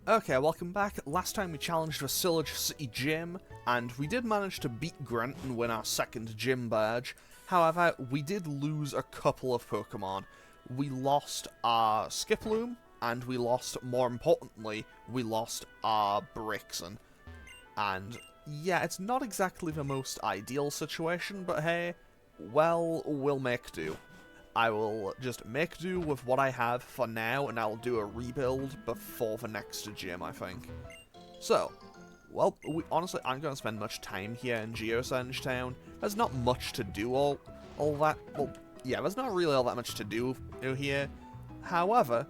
Okay, welcome back. Last time we challenged the Shalour City gym, and we did manage to beat Grant and win our second gym badge. However, we did lose a couple of Pokemon. We lost our Skiploom, and we lost, more importantly, we lost our Brixen. And yeah, it's not exactly the most ideal situation, but hey, well, we'll make do. I will just make do with what I have for now, and I'll do a rebuild before the next gym, I think. So, well, honestly aren't going to spend much time here in Geosenge Town. There's not much to do all that. Well, yeah, there's not really all that much to do here. However,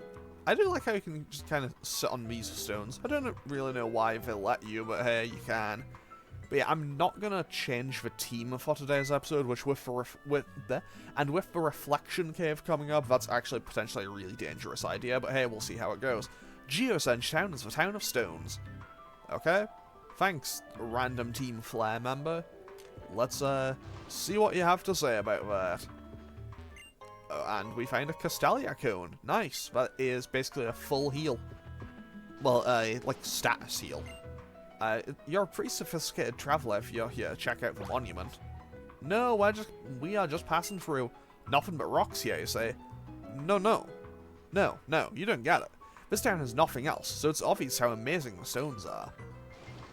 I do like how you can just kind of sit on these stones. I don't really know why they let you, but hey, you can. But yeah, I'm not gonna change the team for today's episode, which with the reflection cave coming up, that's actually potentially a really dangerous idea. But hey, we'll see how it goes. Geosenge Town is the town of stones. Okay, thanks, random Team Flare member. Let's see what you have to say about that. And we find a Castelia cone. Nice. That is basically a full heal. Well, like status heal. You're a pretty sophisticated traveler if you're here to check out the monument. No, we are just passing through. Nothing but rocks here, you say? No, you don't get it. This town has nothing else, so it's obvious how amazing the stones are.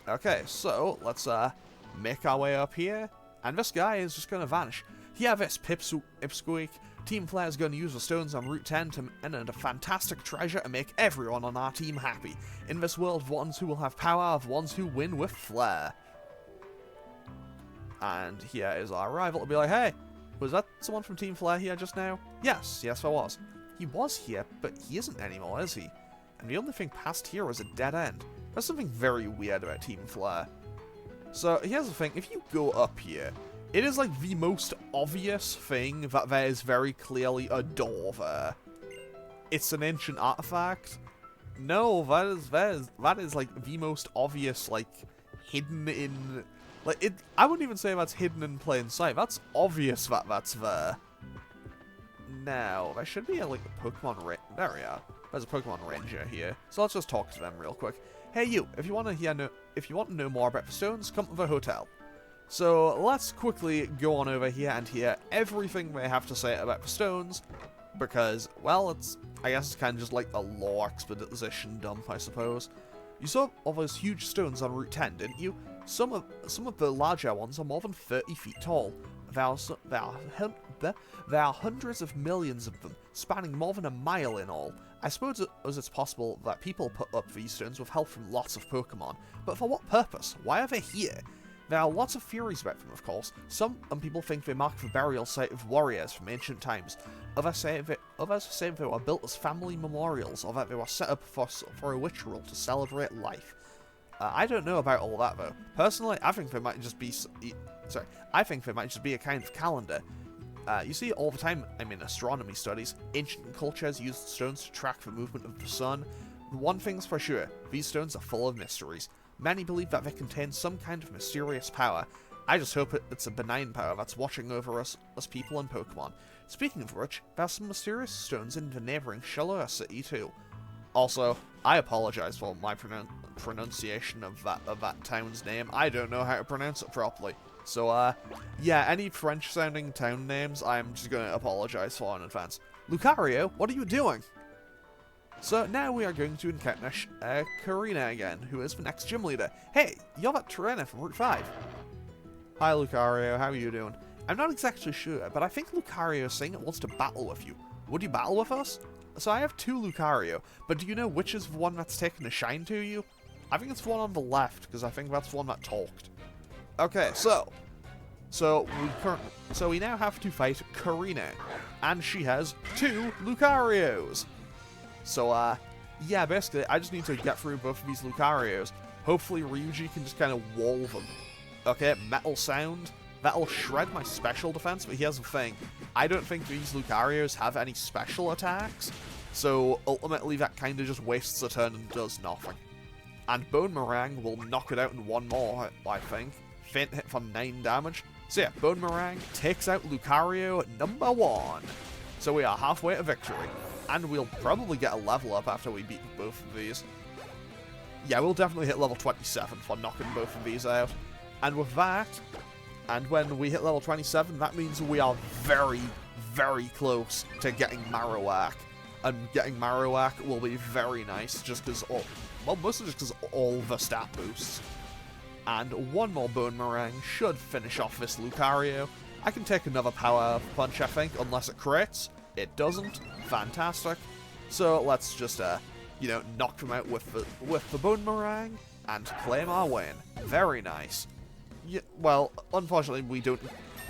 Okay, so let's make our way up here, and this guy is just gonna vanish. Hear this, Pipsqueak. Team Flare is going to use the stones on Route 10 to enter a fantastic treasure and make everyone on our team happy. In this world, ones who will have power are the ones who win with flair. And here is our rival to be like, hey, was that someone from Team Flare here just now? Yes, there was. He was here, but he isn't anymore, is he? And the only thing past here is a dead end. There's something very weird about Team Flare. So here's the thing, if you go up here, it is like the most obvious thing that there is very clearly a door there. It's an ancient artifact. No, that is like the most obvious, like, hidden in, like, it. I wouldn't even say that's hidden in plain sight. That's obvious that that's there. Now, there should be a, like, a Pokemon there we are. There's a Pokemon Ranger here. So let's just talk to them real quick. Hey you, if you want to know more about the stones, come to the hotel. So let's quickly go on over here and hear everything they have to say about the stones, because, well, I guess it's kind of just like a lore exposition dump, I suppose. You saw all those huge stones on Route 10, didn't you? Some of the larger ones are more than 30 feet tall. There are hundreds of millions of them, spanning more than a mile in all. I suppose it's possible that people put up these stones with help from lots of Pokemon, but for what purpose? Why are they here? There are lots of theories about them, of course. Some people think they mark the burial site of warriors from ancient times. Others say they were built as family memorials, or that they were set up for a ritual to celebrate life. I don't know about all that though. Personally, I think they might just be a kind of calendar. You see it all the time. I mean, astronomy studies. Ancient cultures used stones to track the movement of the sun. One thing's for sure: these stones are full of mysteries. Many believe that they contain some kind of mysterious power. I just hope it's a benign power that's watching over us people and Pokemon. Speaking of which, there are some mysterious stones in the neighboring Shalour City too. Also, I apologize for my pronunciation of that town's name. I don't know how to pronounce it properly. So, yeah, any French-sounding town names, I'm just going to apologize for in advance. Lucario, what are you doing? So now we are going to encounter Karina again, who is the next gym leader. Hey, you're that trainer from Route 5. Hi Lucario, how are you doing? I'm not exactly sure, but I think Lucario is saying it wants to battle with you. Would you battle with us? So I have two Lucario, but do you know which is the one that's taken a shine to you? I think it's the one on the left, because I think that's the one that talked. Okay, so we now have to fight Karina, and she has two Lucarios. So, yeah, basically, I just need to get through both of these Lucarios. Hopefully, Ryuji can just kind of wall them. Okay, Metal Sound. That'll shred my special defense, but here's the thing. I don't think these Lucarios have any special attacks, so ultimately that kind of just wastes a turn and does nothing. And Bone Meringue will knock it out in one more, I think. Faint hit for 9 damage. So yeah, Bone Meringue takes out Lucario number 1. So we are halfway to victory. And we'll probably get a level up after we beat both of these. yeah, we'll definitely hit level 27 for knocking both of these out. And with that, and when we hit level 27, that means we are very, very close to getting Marowak. And getting Marowak will be very nice, just because well, mostly just because all the stat boosts. And one more Bone Meringue should finish off this Lucario. I can take another Power Punch, I think, unless it crits. It doesn't. Fantastic. So let's just, you know, knock them out with the Bone Meringue and claim our win. Very nice. Yeah, well, unfortunately, we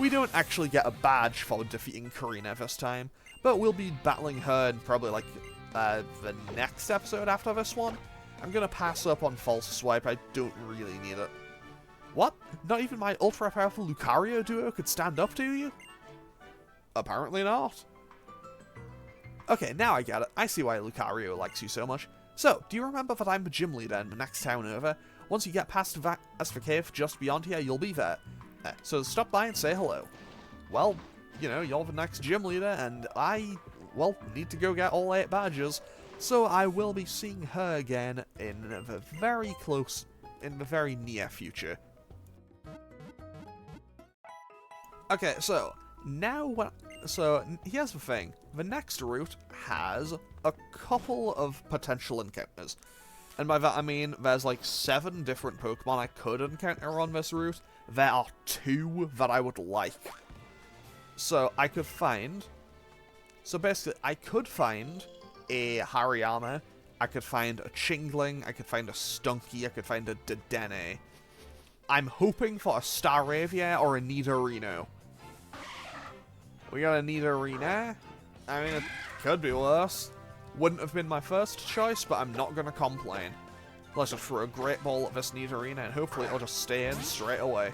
don't actually get a badge for defeating Karina this time, but we'll be battling her in probably like the next episode after this one. I'm gonna pass up on False Swipe. I don't really need it. What? Not even my ultra-powerful Lucario duo could stand up to you? Apparently not. Okay, now I get it. I see why Lucario likes you so much. So, do you remember that I'm the gym leader in the next town over? Once you get past the cave just beyond here, you'll be there. So stop by and say hello. Well, you know, you're the next gym leader, and I, well, need to go get all 8 badges. So I will be seeing her again in the very near future. Okay, so here's the thing. The next route has a couple of potential encounters. And by that I mean there's like 7 different Pokemon I could encounter on this route. There are 2 that I would like. So I could find... So basically, I could find a Hariyama, I could find a Chingling, I could find a Stunky, I could find a Dedenne. I'm hoping for a Staravia or a Nidorino. We got a Nidorino. I mean, it could be worse. Wouldn't have been my first choice, but I'm not going to complain. Let's just throw a Great Ball at this Nidorino, and hopefully it'll just stay in straight away.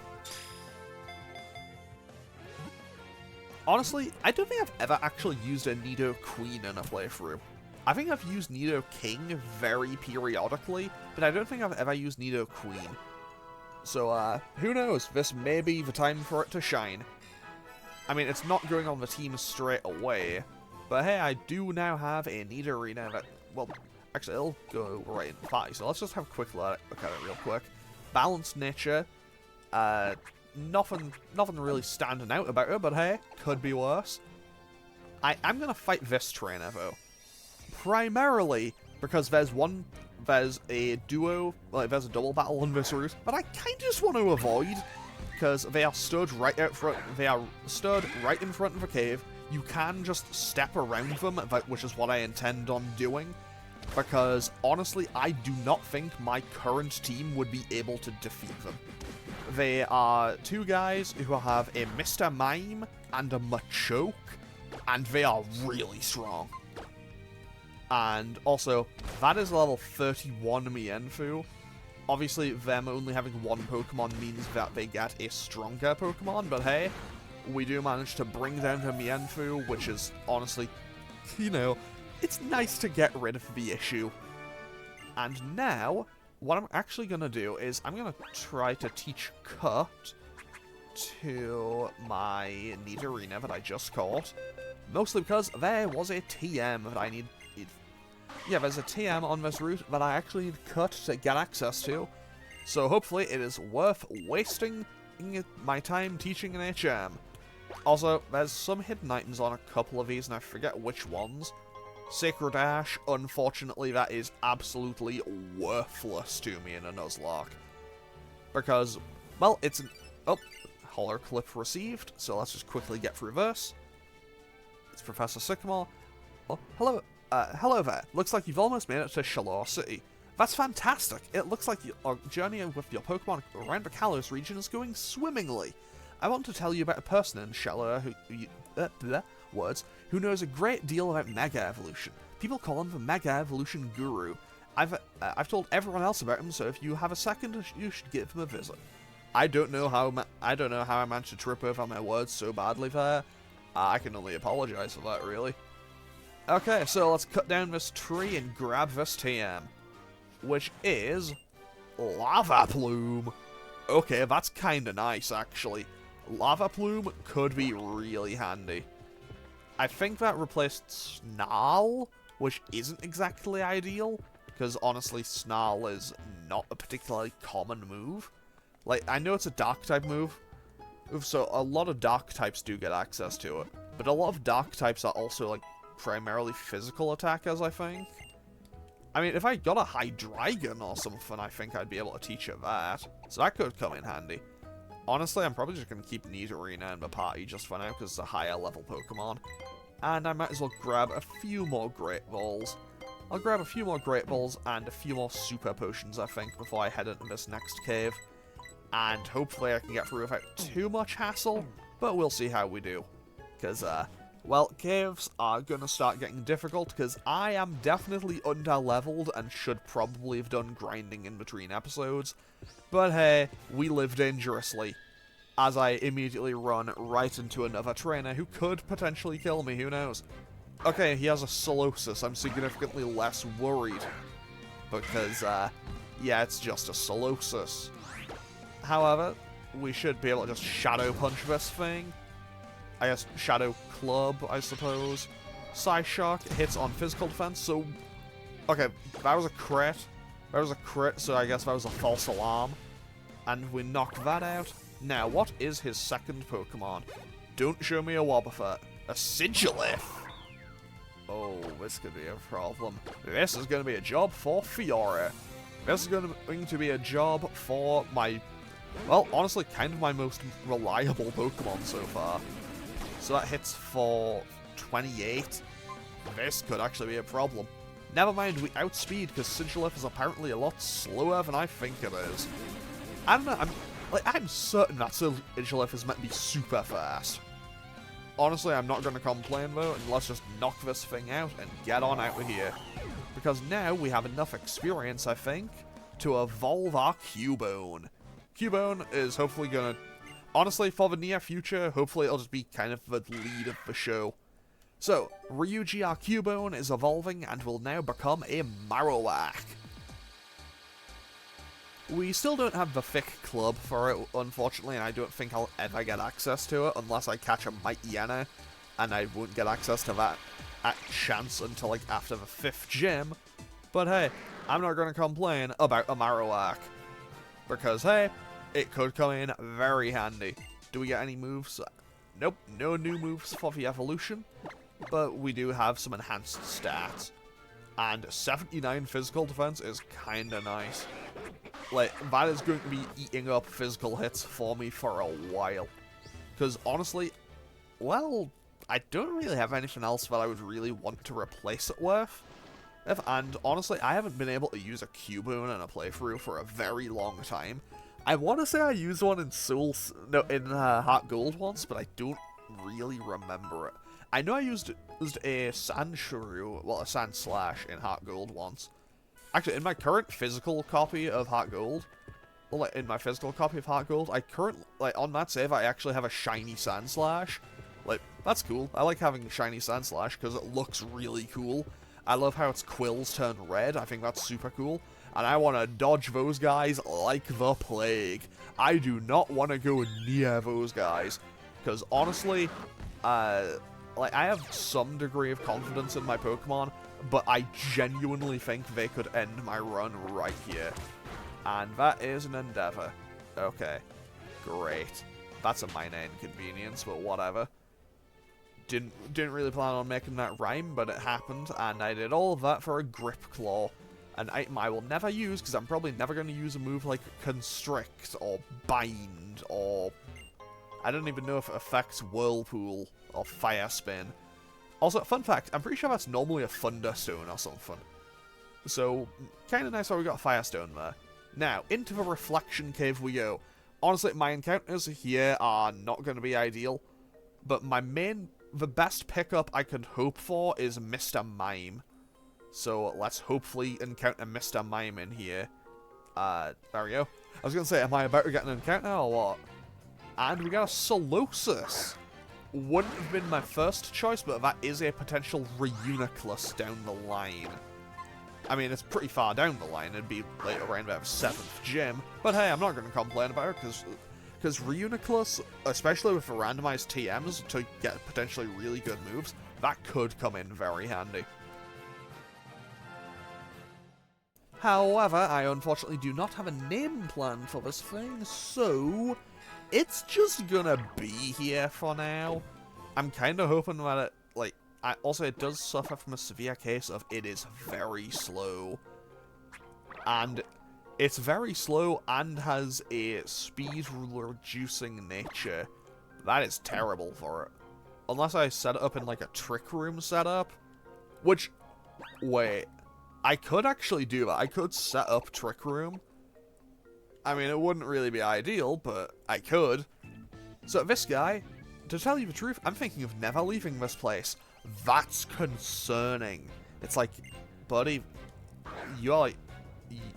Honestly, I don't think I've ever actually used a Nidoqueen in a playthrough. I think I've used Nidoking very periodically, but I don't think I've ever used Nidoqueen. So, who knows? This may be the time for it to shine. I mean, it's not going on the team straight away, but hey, I do now have a Nidorino that, well, actually, it'll go right in 5, so let's just have a quick look at it real quick. Balanced nature, nothing really standing out about her, but hey, could be worse. I'm gonna fight this trainer, though. Primarily because there's a duo, like there's a double battle on this route, but I kind of just want to avoid, because they are stood right out front, they are stood right in front of a cave. You can just step around them, which is what I intend on doing, because honestly, I do not think my current team would be able to defeat them. They are 2 guys who have a Mr. Mime and a Machoke, and they are really strong. And also, that is level 31 Mienfoo. Obviously, them only having 1 Pokemon means that they get a stronger Pokemon, but hey, we do manage to bring down the Mienfoo, which is honestly, you know, it's nice to get rid of the issue. And now, what I'm actually going to do is I'm going to try to teach Cut to my Nidorino that I just caught. Mostly because there was a TM that I need. Yeah, there's a TM on this route that I actually need Cut to get access to. So hopefully it is worth wasting my time teaching an HM. Also, there's some hidden items on a couple of these, and I forget which ones. Sacred Ash, unfortunately, that is absolutely worthless to me in a Nuzlocke. Because, well, it's an... Oh, Holler Clip received, so let's just quickly get through this. It's Professor Sycamore. Oh, hello. Hello there. Looks like you've almost made it to Shalour City. That's fantastic. It looks like your journey with your Pokemon around the Kalos region is going swimmingly. I want to tell you about a person in Shalour who knows a great deal about Mega Evolution. People call him the Mega Evolution Guru. I've told everyone else about him, so if you have a second, you should give him a visit. I don't know how I managed to trip over my words so badly there. I can only apologize for that, really. Okay, so let's cut down this tree and grab this TM, which is Lava Plume. Okay, that's kinda nice, actually. Lava Plume could be really handy. I think that replaced Snarl, which isn't exactly ideal, because honestly, Snarl is not a particularly common move. Like, I know it's a dark type move, so a lot of dark types do get access to it, but a lot of dark types are also, like, primarily physical attackers, I think. I mean, if I got a Hydreigon or something, I think I'd be able to teach it that, so that could come in handy. Honestly, I'm probably just going to keep Nidorina in my party just for now, because it's a higher level Pokemon. And I might as well grab a few more Great Balls. I'll grab a few more Great Balls and a few more Super Potions, I think, before I head into this next cave. And hopefully I can get through without too much hassle, but we'll see how we do. Because, well, caves are going to start getting difficult, because I am definitely under-leveled and should probably have done grinding in between episodes. But hey, we live dangerously, as I immediately run right into another trainer who could potentially kill me, who knows. Okay, he has a Solosis. I'm significantly less worried, because, yeah, it's just a Solosis. However, we should be able to just Shadow Punch this thing. I guess Shadow Club, I suppose. Psyshock hits on physical defense, so... Okay, that was a crit. That was a crit, so I guess that was a false alarm. And we knock that out. Now, what is his second Pokemon? Don't show me a Wobbuffet. A Sigilif! Oh, this could be a problem. This is going to be a job for Fiora. This is going to be a job for my... Well, honestly, kind of my most reliable Pokemon so far. So that hits for 28. This could actually be a problem. Never mind, we outspeed, because Sigilif is apparently a lot slower than I think it is. I don't know, I'm certain that Sigilif is meant to be super fast. Honestly, I'm not going to complain though, and let's just knock this thing out and get on out of here. Because now we have enough experience, I think, to evolve our Cubone. Cubone is hopefully going to... Honestly, for the near future, hopefully it'll just be kind of the lead of the show. So, Ryuji, our Cubone, is evolving and will now become a Marowak. We still don't have the thick club for it, unfortunately, and I don't think I'll ever get access to it unless I catch a Mightyena, and I won't get access to that at chance until, like, after the 5th gym. But hey, I'm not going to complain about a Marowak, because hey, it could come in very handy. Do we get any moves? Nope, no new moves for the evolution, but we do have some enhanced stats. And 79 physical defense is kinda nice. Like, that is going to be eating up physical hits for me for a while. Because honestly, well, I don't really have anything else that I would really want to replace it with. And honestly, I haven't been able to use a Cubone in a playthrough for a very long time. I want to say I used one in Heart Gold once, but I don't really remember it. I know I used a Sandshrew, well, a Sandslash in Heart Gold once. Actually, in my current physical copy of Heart Gold, I on that save, I actually have a shiny Sandslash. Like, that's cool. I like having a shiny Sandslash because it looks really cool. I love how its quills turn red. I think that's super cool. And I want to dodge those guys like the plague. I do not want to go near those guys. Because honestly, like, I have some degree of confidence in my Pokemon, but I genuinely think they could end my run right here. And that is an endeavor. Okay. Great. That's a minor inconvenience, but whatever. Didn't really plan on making that rhyme, but it happened, and I did all of that for a Grip Claw. An item I will never use, because I'm probably never going to use a move like Constrict, or Bind, or... I don't even know if it affects Whirlpool, or Fire Spin. Also, fun fact, I'm pretty sure that's normally a Thunderstone or something. So, kinda nice how we got a Firestone there. Now, into the Reflection Cave we go. Honestly, my encounters here are not going to be ideal, but the best pickup I could hope for is Mr. Mime. So, let's hopefully encounter Mr. Mime in here. There we go. I was going to say, am I about to get an encounter or what? And we got a Solosis. Wouldn't have been my first choice, but that is a potential Reuniclus down the line. I mean, it's pretty far down the line. It'd be like around about 7th gym. But hey, I'm not going to complain about it, because Reuniclus, especially with the randomized TMs to get potentially really good moves, that could come in very handy. However, I unfortunately do not have a name plan for this thing, so it's just gonna be here for now. I'm kind of hoping that it, like, also it does suffer from a severe case of it is very slow. And it's very slow and has a speed reducing nature. That is terrible for it. Unless I set it up in, like, a trick room setup. Which, wait, I could actually do that. I could set up trick room. I mean, it wouldn't really be ideal, but I could. So this guy, to tell you the truth, I'm thinking of never leaving this place. That's concerning. It's like, buddy, you're like,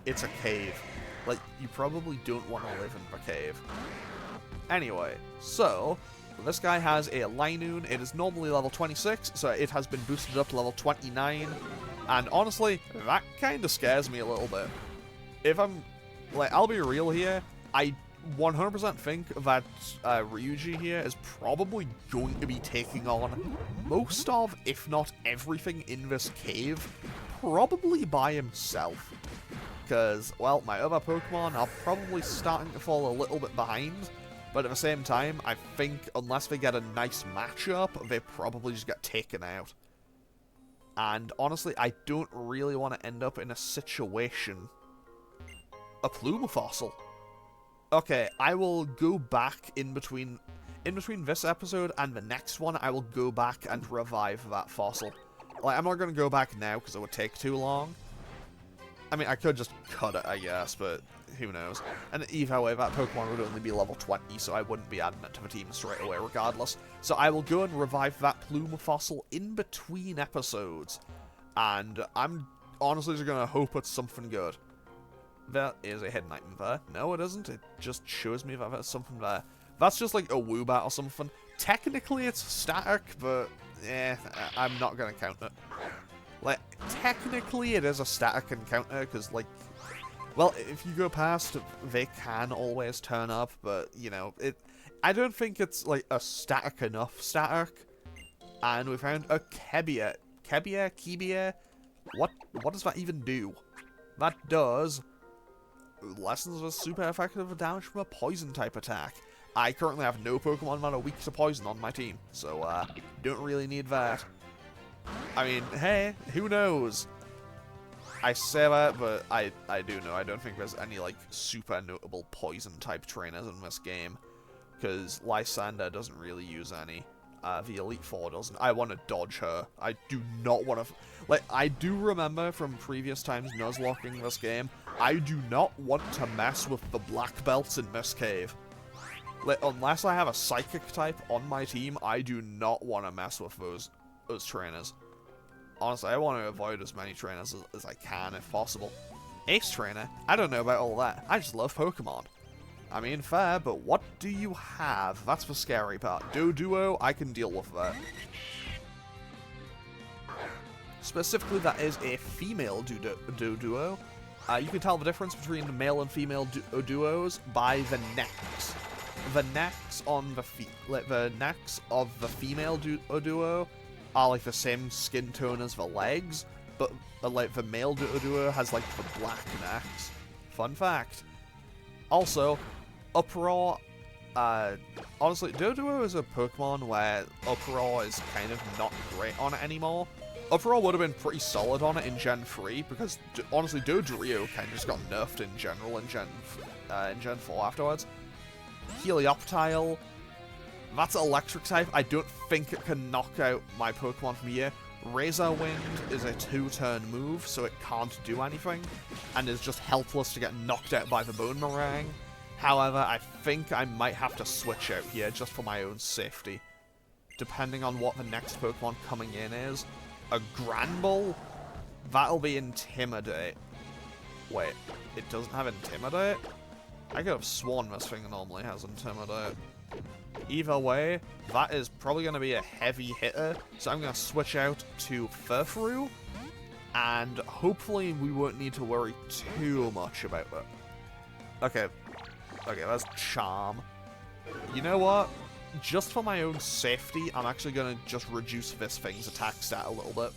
it's a cave. Like, you probably don't want to live in the cave. Anyway, so this guy has a Linoon. It is normally level 26, so it has been boosted up to level 29. And honestly, that kind of scares me a little bit. If I'm, like, I'll be real here, I 100% think that Ryuji here is probably going to be taking on most of, if not everything in this cave, probably by himself. Because, well, my other Pokemon are probably starting to fall a little bit behind, but at the same time, I think unless they get a nice matchup, they probably just get taken out. And honestly, I don't really want to end up in a situation. A Plumafossil. Okay, I will go back in between this episode and the next one. I will go back and revive that fossil. Like, I'm not going to go back now because it would take too long. I mean, I could just cut it, I guess, but who knows. And either way, that Pokemon would only be level 20, so I wouldn't be adding it to the team straight away regardless. So I will go and revive that Plumafossil in between episodes. And I'm honestly just going to hope it's something good. There is a hidden item there. No, it isn't. It just shows me that there's something there. That's just like a Woobat or something. Technically, it's static, but I'm not going to count it. Like, technically it is a static encounter, because, like, well, if you go past, they can always turn up, but, you know, I don't think it's, like, a static enough static. And we found a Kebia. Kebia? What does that even do? That does lessens the super effective damage from a poison type attack. I currently have no Pokemon that are weak to poison on my team, so, don't really need that. I mean, hey, who knows? I say that, but I do know. I don't think there's any, like, super notable poison-type trainers in this game. Because Lysander doesn't really use any. The Elite Four doesn't. I want to dodge her. I do not want to... Like, I do remember from previous times Nuzlocking this game, I do not want to mess with the black belts in this cave. Like, unless I have a Psychic type on my team, I do not want to mess with those trainers. Honestly, I want to avoid as many trainers as I can if possible. Ace Trainer? I don't know about all that. I just love Pokemon. I mean, fair, but what do you have? That's the scary part. Doduo, I can deal with that. Specifically, that is a female Doduo. You can tell the difference between the male and female duos by the necks. The necks on the necks of the female duo are like the same skin tone as the legs, but like the male duo has like the black necks. Fun fact. Also, Uproar, honestly, Doduo is a Pokemon where Uproar is kind of not great on it anymore. Uproar would have been pretty solid on it in Gen 3, because honestly, Dodrio kind of just got nerfed in general in Gen 4 afterwards. Helioptile, that's electric type. I don't think it can knock out my Pokemon from here. Razor Wind is a 2-turn move, so it can't do anything, and is just helpless to get knocked out by the Boomerang. However, I think I might have to switch out here just for my own safety. Depending on what the next Pokemon coming in is. A Granbull? That'll be Intimidate. Wait, it doesn't have Intimidate? I could have sworn this thing normally has Intimidate. Either way, that is probably going to be a heavy hitter, so I'm going to switch out to Furfrou, and hopefully we won't need to worry too much about it. Okay, that's Charm. You know what? Just for my own safety, I'm actually going to just reduce this thing's attack stat a little bit.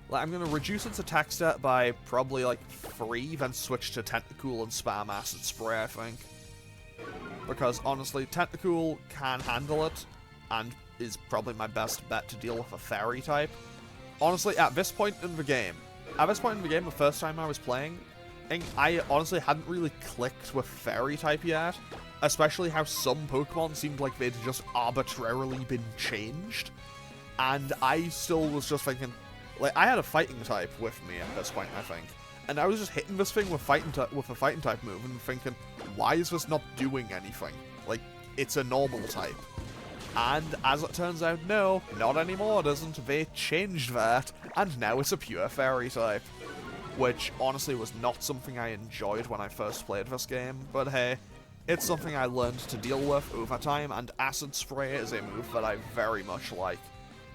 Like, I'm going to reduce its attack stat by probably, like, 3, then switch to Tentacool and spam Acid Spray, I think. Because, honestly, Tentacool can handle it, and is probably my best bet to deal with a Fairy type. Honestly, at this point in the game, the first time I was playing, I honestly hadn't really clicked with Fairy type yet, especially how some Pokemon seemed like they'd just arbitrarily been changed, and I still was just thinking, like, I had a Fighting type with me at this point, I think, and I was just hitting this thing with a Fighting type move and thinking, why is this not doing anything? Like, it's a normal type. And as it turns out, no, not anymore, it isn't. They changed that, and now it's a pure Fairy type. Which, honestly, was not something I enjoyed when I first played this game, but hey, it's something I learned to deal with over time, and Acid Spray is a move that I very much like.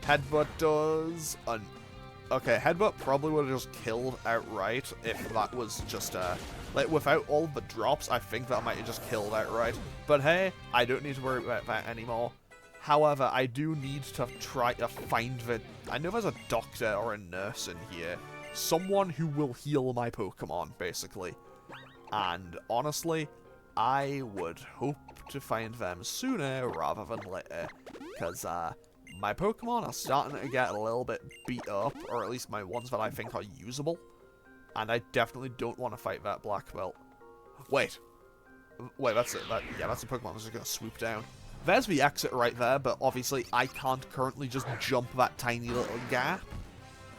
Headbutt does... Okay, Headbutt probably would have just killed outright if that was just, like, without all the drops, I think that might have just killed outright. But hey, I don't need to worry about that anymore. However, I do need to try to find the... I know there's a doctor or a nurse in here. Someone who will heal my Pokemon, basically. And honestly, I would hope to find them sooner rather than later. Because, my Pokemon are starting to get a little bit beat up, or at least my ones that I think are usable. And I definitely don't want to fight that black belt. Wait, that's it. Yeah, that's a Pokemon that's just going to swoop down. There's the exit right there, but obviously I can't currently just jump that tiny little gap.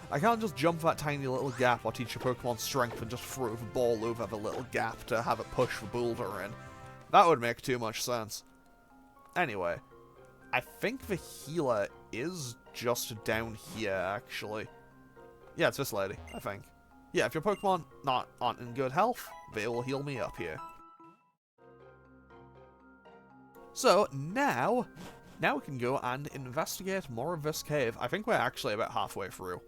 I can't just jump that tiny little gap or teach a Pokemon strength and just throw the ball over the little gap to have it push the boulder in. That would make too much sense. Anyway, I think the healer is just down here, actually. Yeah, it's this lady, I think. Yeah, if your Pokemon aren't in good health, they will heal me up here. So, now we can go and investigate more of this cave. I think we're actually about halfway through.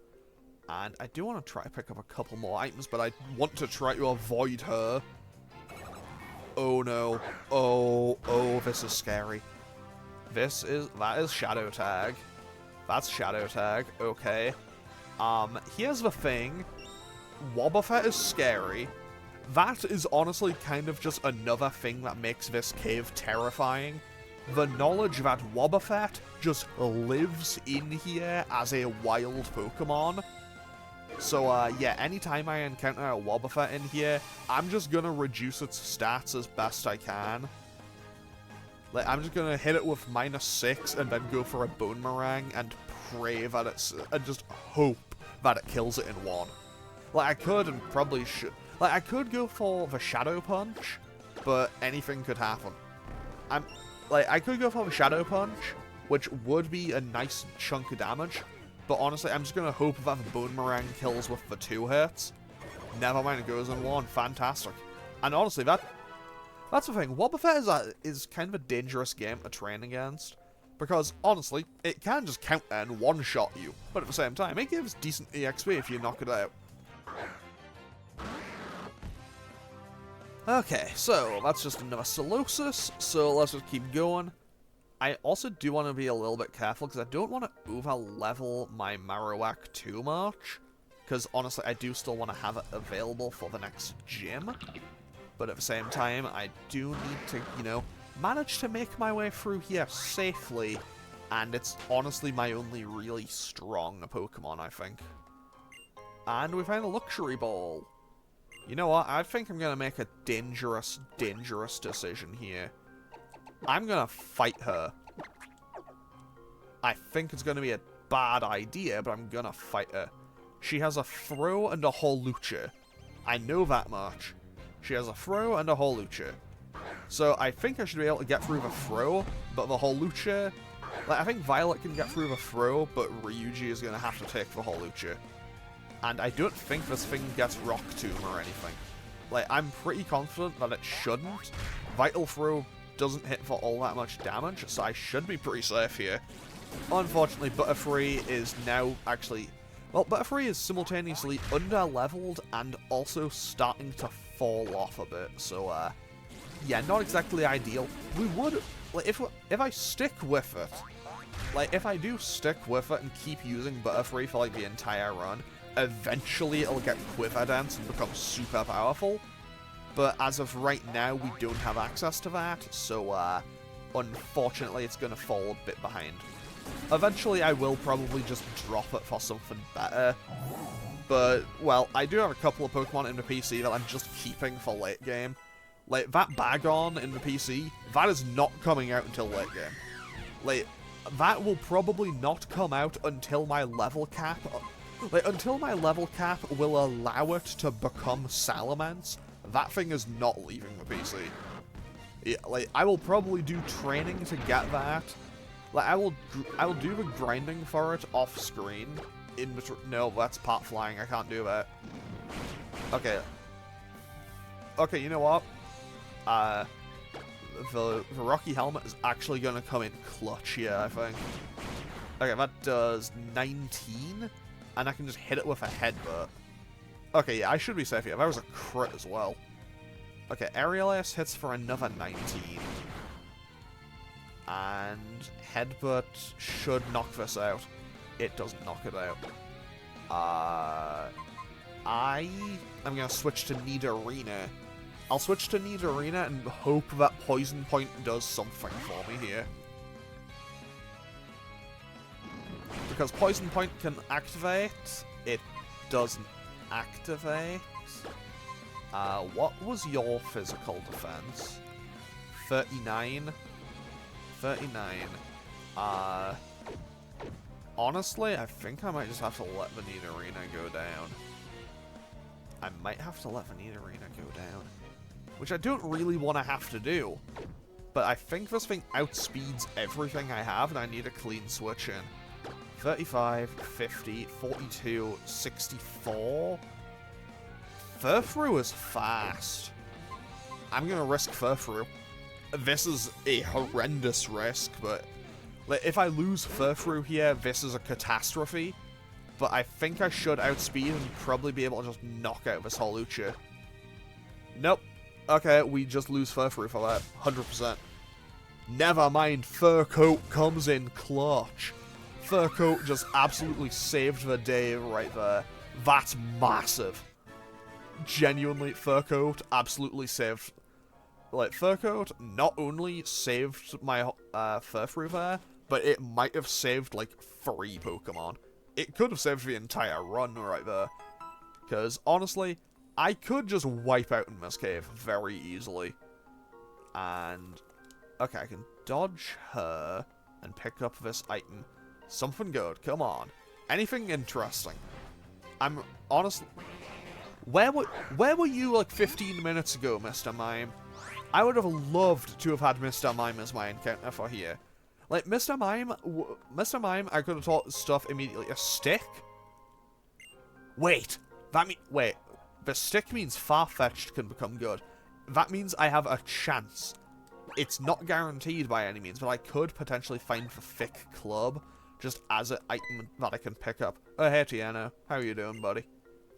And I do want to try to pick up a couple more items, but I want to try to avoid her. Oh no. Oh, this is scary. That is Shadow Tag. That's Shadow Tag, okay. Here's the thing. Wobbuffet is scary. That is honestly kind of just another thing that makes this cave terrifying. The knowledge that Wobbuffet just lives in here as a wild Pokemon. So, yeah, anytime I encounter a Wobbuffet in here, I'm just gonna reduce its stats as best I can. Like, I'm just gonna hit it with -6 and then go for a Boomerang and pray that and just hope that it kills it in one. Like, I could and probably should. Like, I could go for the Shadow Punch, but anything could happen. I could go for the Shadow Punch, which would be a nice chunk of damage, but honestly, I'm just gonna hope that the Boomerang kills with the 2 hits. Never mind, it goes in 1. Fantastic. And honestly, that's the thing. Wobbuffet is kind of a dangerous game to train against, because honestly, it can just counter and one-shot you, but at the same time, it gives decent EXP if you knock it out. Okay, so that's just another Solosis, so let's just keep going. I also do want to be a little bit careful, because I don't want to over-level my Marowak too much, because honestly, I do still want to have it available for the next gym, but at the same time, I do need to, you know, manage to make my way through here safely, and it's honestly my only really strong Pokemon, I think. And we found a Luxury Ball. You know what? I think I'm going to make a dangerous decision here. I'm going to fight her. I think it's going to be a bad idea, but I'm going to fight her. She has a Throw and a Hawlucha. I know that much. She has a Throw and a Hawlucha. So I think I should be able to get through the Throw, but the Hawlucha... Like, I think Violet can get through the Throw, but Ryuji is going to have to take the Hawlucha. And I don't think this thing gets Rock Tomb or anything. Like, I'm pretty confident that it shouldn't. Vital Throw doesn't hit for all that much damage, so I should be pretty safe here. Unfortunately, Butterfree is now actually... Well, Butterfree is simultaneously under-leveled and also starting to fall off a bit, so, yeah, not exactly ideal. We would... Like, if I stick with it... Like, if I do stick with it and keep using Butterfree for, like, the entire run, eventually it'll get Quiver Dance and become super powerful. But as of right now, we don't have access to that, so unfortunately it's going to fall a bit behind. Eventually I will probably just drop it for something better. But, well, I do have a couple of Pokemon in the PC that I'm just keeping for late game. Like, that Bagon in the PC, that is not coming out until late game. Like, that will probably not come out until my level cap... Like, until my level cap will allow it to become Salamence, that thing is not leaving the PC. Yeah, like, I will probably do training to get that. Like, I will do the grinding for it off screen. No, that's part flying. I can't do that. Okay. Okay, you know what? The Rocky Helmet is actually going to come in clutch here, I think. Okay, that does 19, and I can just hit it with a headbutt. Okay, yeah, I should be safe here. That was a crit as well. Okay, Aerial Ace hits for another 19. And Headbutt should knock this out. It doesn't knock it out. I am going to switch to Nidorina. I'll switch to Nidorina and hope that Poison Point does something for me here. Because Poison Point can activate, it doesn't activate. What was your physical defense? 39? 39. Honestly, I think I might just have to let the Nidorina go down. I might have to let the Nidorina go down. Which I don't really want to have to do. But I think this thing outspeeds everything I have, and I need a clean switch in. 35, 50, 42, 64... Furfrou is fast. I'm gonna risk Furfrou. This is a horrendous risk, but like, if I lose Furfrou here, this is a catastrophe. But I think I should outspeed and probably be able to just knock out this Hawlucha. Nope. Okay, we just lose Furfrou for that. 100%. Never mind, Fur Coat comes in clutch. Fur Coat just absolutely saved the day right there. That's massive. Genuinely, Fur Coat absolutely saved. Like, Fur Coat not only saved my Furfrou there, but it might have saved, like, 3 Pokemon. It could have saved the entire run right there. Because, honestly, I could just wipe out in this cave very easily. And, okay, I can dodge her and pick up this item. Something good, come on. Anything interesting. I'm, honestly... Where were you, like, 15 minutes ago, Mr. Mime? I would have loved to have had Mr. Mime as my encounter for here. Like, Mr. Mime, I could have taught stuff immediately. A stick? Wait, wait. The stick means Farfetch'd can become good. That means I have a chance. It's not guaranteed by any means, but I could potentially find the thick club just as an item that I can pick up. Oh, hey, Tiano. How are you doing, buddy?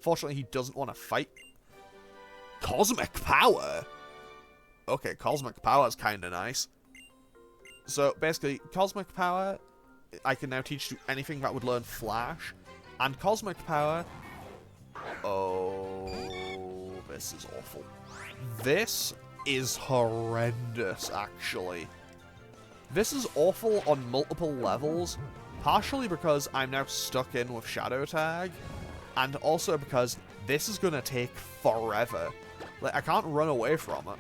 Fortunately, he doesn't want to fight. Cosmic Power? Okay, Cosmic Power is kind of nice. So, basically, Cosmic Power, I can now teach to anything that would learn Flash. And Cosmic Power... Oh, this is awful. This is horrendous, actually. This is awful on multiple levels, partially because I'm now stuck in with Shadow Tag, and also because this is going to take forever. Like, I can't run away from it.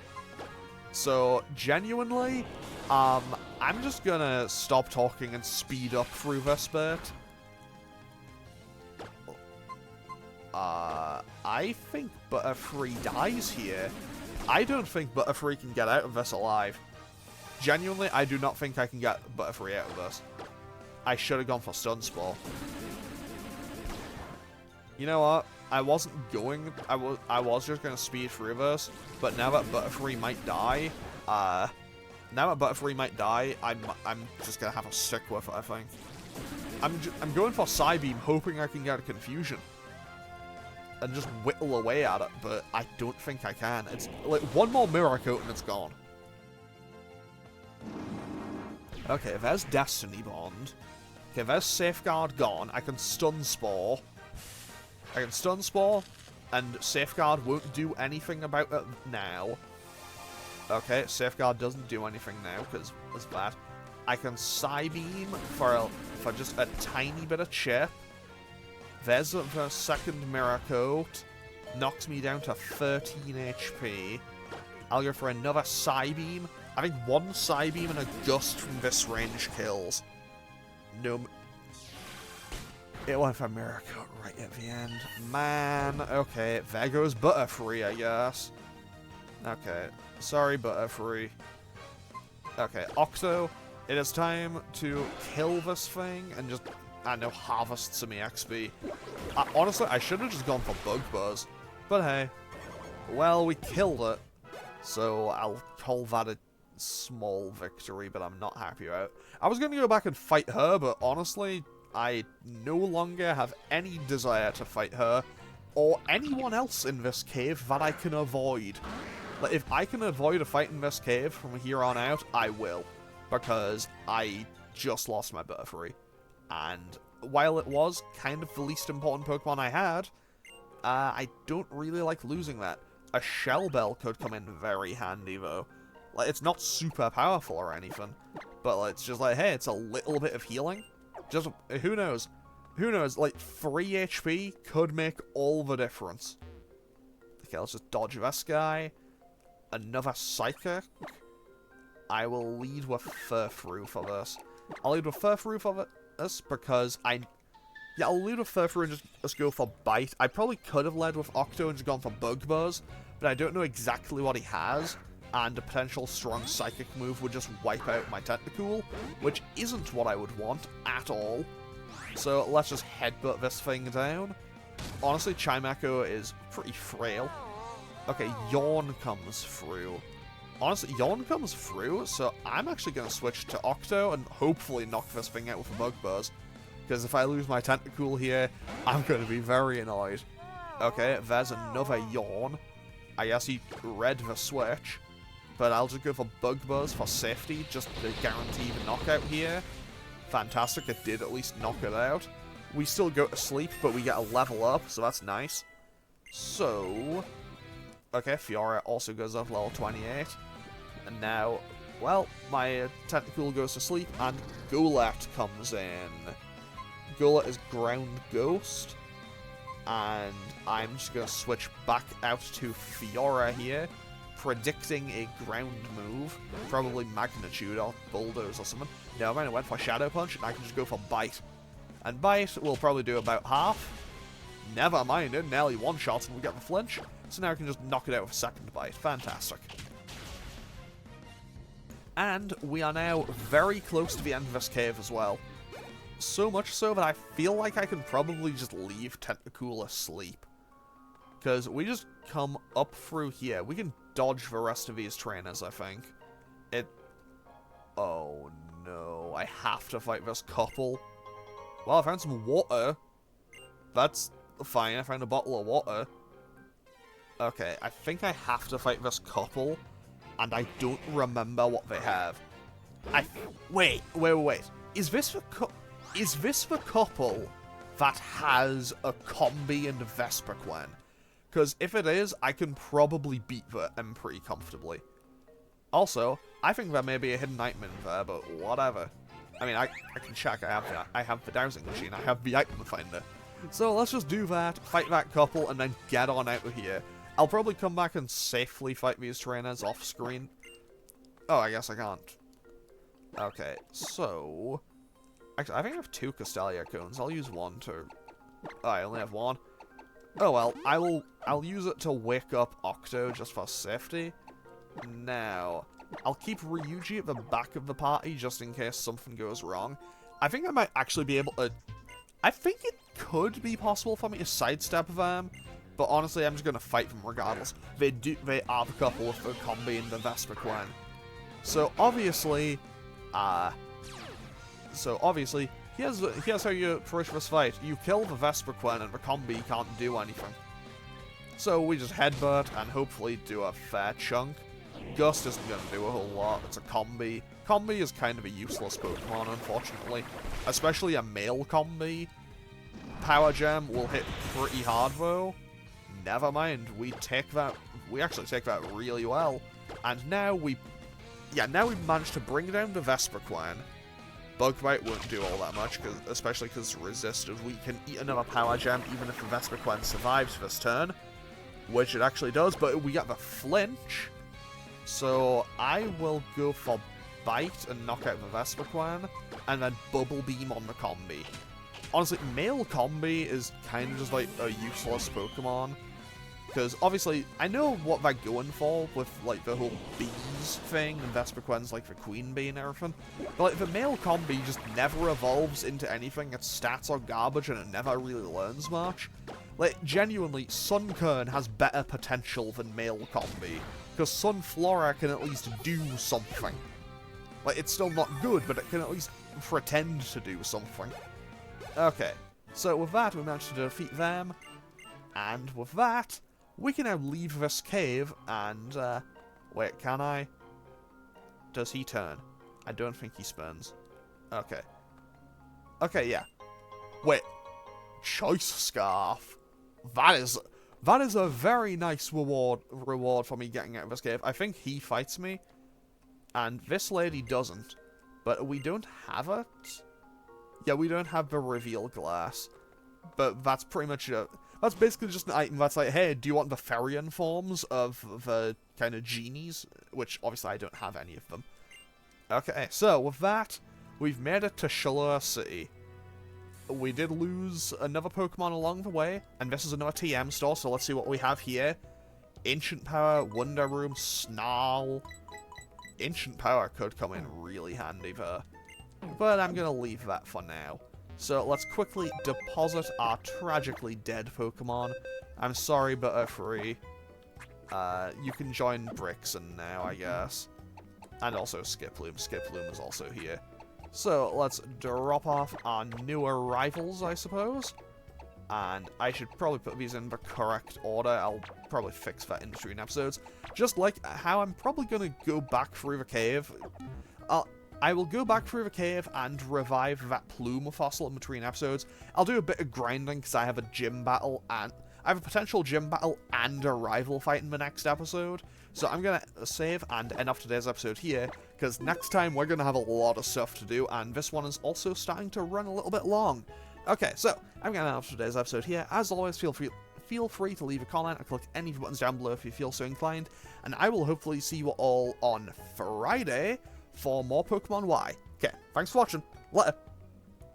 So, genuinely, I'm just gonna stop talking and speed up through this bit. I think Butterfree dies here. I don't think Butterfree can get out of this alive. Genuinely, I do not think I can get Butterfree out of this. I should have gone for Stun Spore. You know what? I wasn't going... I was just going to speed through this, but now that Butterfree might die, I'm just going to have to stick with it, I think. I'm going for Psybeam, hoping I can get a Confusion. And just whittle away at it, but I don't think I can. It's like one more Mirror Coat and it's gone. Okay, there's Destiny Bond. Okay, there's Safeguard gone. I can Stun Spore. I can Stun Spore, and Safeguard won't do anything about it now. Okay, Safeguard doesn't do anything now, because it's bad. I can Psybeam for just a tiny bit of chip. There's the second Mirror Coat. Knocks me down to 13 HP. I'll go for another Psybeam. I think one Psybeam and a Gust from this range kills. No. It went for Mirror Coat right at the end. Man, okay, there goes Butterfree, I guess. Okay, sorry Butterfree. Okay, Octo, it is time to kill this thing and just, I don't know, harvest some EXP. Honestly, I should have just gone for Bug Buzz. But hey, well, we killed it. So I'll call that a small victory, but I'm not happy about it. I was going to go back and fight her, but honestly, I no longer have any desire to fight her or anyone else in this cave that I can avoid. Like, if I can avoid a fight in this cave from here on out, I will. Because I just lost my Butterfree. And while it was kind of the least important Pokemon I had, I don't really like losing that. A Shell Bell could come in very handy, though. Like, it's not super powerful or anything, but like, it's just like, hey, it's a little bit of healing. Just, who knows? Who knows? Like, 3 HP could make all the difference. Okay, let's just dodge this guy. Another Psychic. I will lead with Furfrou for this. I'll lead with Furfrou for this because yeah, I'll lead with Furfrou and just go for Bite. I probably could have led with Octo and just gone for Bug Buzz, but I don't know exactly what he has, and a potential strong Psychic move would just wipe out my Tentacool, which isn't what I would want at all. So let's just headbutt this thing down. Honestly, Chimecho is pretty frail. Okay, Yawn comes through. Honestly, Yawn comes through, so I'm actually going to switch to Octo and hopefully knock this thing out with a Bug Buzz. Because if I lose my Tentacool here, I'm going to be very annoyed. Okay, there's another Yawn. I guess he read the switch. But I'll just go for Bug Buzz for safety, just to guarantee the knockout here. Fantastic, it did at least knock it out. We still go to sleep, but we get a level up, so that's nice. So, okay, Fiora also goes up level 28. And now, well, my Tentacool goes to sleep, and Golett comes in. Golett is Ground Ghost, and I'm just going to switch back out to Fiora here, predicting a ground move, probably Magnitude or Bulldoze or something. No, I went for Shadow Punch, and I can just go for Bite. And Bite will probably do about half. Never mind, it nearly one-shots and we get the flinch, so now I can just knock it out with a second Bite. Fantastic. And we are now very close to the end of this cave as well. So much so that I feel like I can probably just leave Tentacool asleep. Because we just come up through here. We can dodge the rest of these trainers, I think. Oh no, I have to fight this couple. Well, I found some water. That's fine, I found a bottle of water. Okay, I think I have to fight this couple. And I don't remember what they have. Wait. Is this the couple that has a Combi and a Vespiquen? Because if it is, I can probably beat them pretty comfortably. Also, I think there may be a hidden item in there, but whatever. I mean, I can check. I have the dowsing machine. I have the item finder. So let's just do that, fight that couple, and then get on out of here. I'll probably come back and safely fight these trainers off screen. Oh, I guess I can't. Okay, so actually, I think I have 2 Castelia cones. I'll use one to... Oh, I only have one. Oh well, I'll use it to wake up Octo just for safety. Now, I'll keep Ryuji at the back of the party just in case something goes wrong. I think I might actually be able to... I think it could be possible for me to sidestep them, but honestly, I'm just going to fight them regardless. They are the couple with the Combi and the Vespiquen. So obviously, here's how you approach this fight. You kill the Vespiquen and the Combi can't do anything. So we just headbutt and hopefully do a fair chunk. Gust isn't going to do a whole lot. It's a Combi. Combi is kind of a useless Pokemon, unfortunately. Especially a male Combi. power gem will hit pretty hard though. Never mind, we actually take that really well. And now we've managed to bring down the Vesperquine. Bug Bite won't do all that much, especially because it's resisted. We can eat another power gem even if the Vesperquine survives this turn, which it actually does, but we get the flinch. So I will go for Bite and knock out the Vesperquine, and then Bubble Beam on the Combi. Honestly, male Combi is kind of just like a useless Pokemon. Because obviously, I know what they're going for with like the whole bees thing, and Vesperquine's like the queen bee and everything. But like the male Combi just never evolves into anything. Its stats are garbage and it never really learns much. Like genuinely, Sunkern has better potential than male Combi. Because Sunflora can at least do something. Like it's still not good, but it can at least pretend to do something. Okay, so with that we managed to defeat them. And with that, we can now leave this cave and, wait, can I? Does he turn? I don't think he spins. Okay. Okay, yeah. Wait. Choice Scarf. That is a very nice reward for me getting out of this cave. I think he fights me, and this lady doesn't. But we don't have it? Yeah, we don't have the reveal glass. But that's pretty much it. That's basically just an item that's like, hey, do you want the Therian forms of the kind of genies? Which, obviously, I don't have any of them. Okay, so with that, we've made it to Shalour City. We did lose another Pokemon along the way, and this is another TM store, so let's see what we have here. Ancient Power, Wonder Room, Snarl. Ancient Power could come in really handy there. But I'm going to leave that for now. So let's quickly deposit our tragically dead Pokemon. I'm sorry, but are free. You can join Brixen now, I guess. And also Skiploom. Skiploom is also here. So let's drop off our new arrivals, I suppose. And I should probably put these in the correct order. I'll probably fix that in between episodes. Just like how I'm probably going to go back through the cave. I will go back through the cave and revive that Plume fossil in between episodes. I'll do a bit of grinding because I have a gym battle and I have a potential gym battle and a rival fight in the next episode. So I'm going to save and end off today's episode here because next time we're going to have a lot of stuff to do and this one is also starting to run a little bit long. Okay, so I'm going to end off today's episode here. As always, feel free to leave a comment or click any of the buttons down below if you feel so inclined. And I will hopefully see you all on Friday for more Pokemon Y. Okay, thanks for watching. Later.